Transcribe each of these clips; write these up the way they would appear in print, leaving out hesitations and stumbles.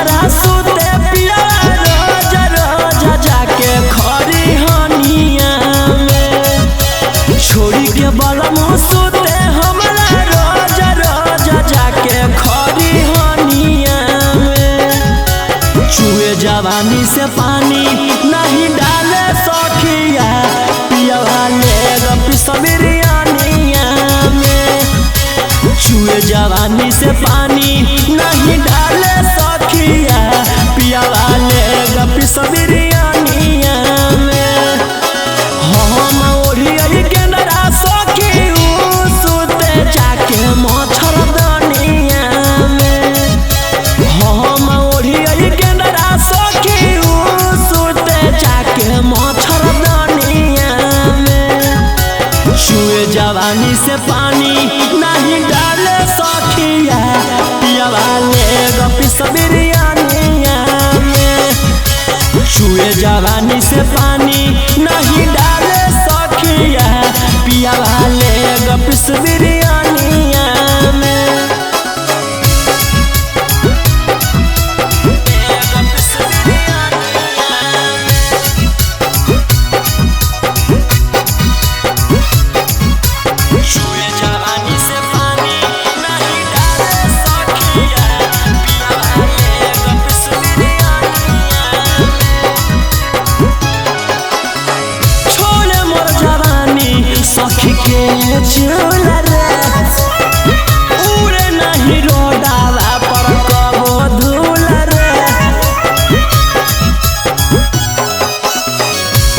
हमारा सुते पिया रोज रोज जाके खरी हनिया में छोड़ी के बलमु सुते हमारा रोज रोज जाके खरी हनिया में चुए जवानी से पानी नहीं डाले सखिया पिया ले पिसबिरियानिया में चुए जवानी से पानी नहीं डाले सखिया पिया ले पिसबिरियानिया में हम ओढ़िया केंद्रा सखी सुते जाके मच्छरदानिया में हम ओढ़िया केंद्रा सखी सुते जाके मच्छरदानिया में चुए जवानी से पानी नहीं डाले सखिया पिया ले पिसबिरियानिया में चुए जवानी से पानी नहीं डाले सखिया पिया ले पिसबिरियानिया में सखी के चूल्हा रे उड़े नहीं रोडावा पर कबो धूल रे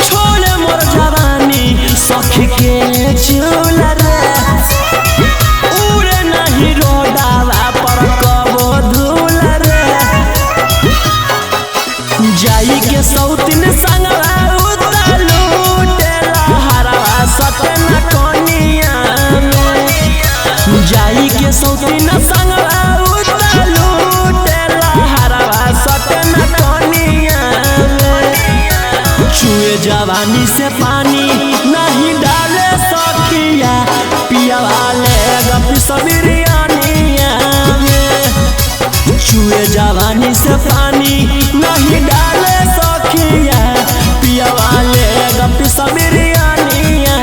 छोड़े मोर जवानी सखी के चूल्हा रे उड़े नहीं रोडावा पर कबो धूल रे जाई के सौतिन संगवा सतना कोनिया जाई के सौतीन संगवा लूटेला हरवा सतना कोनिया चुए जवानी से पानी नहीं डाले सखिया पिया ले पिसबिरियानिया में चुए जवानी से पानी नहीं डाले सखिया पिया ले पिसबिरियानिया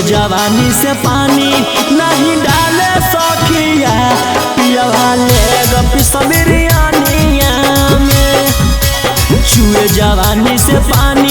जवानी से पानी नहीं डाले सखिया पिया ले पिसबिरियानिया में चुए जवानी से पानी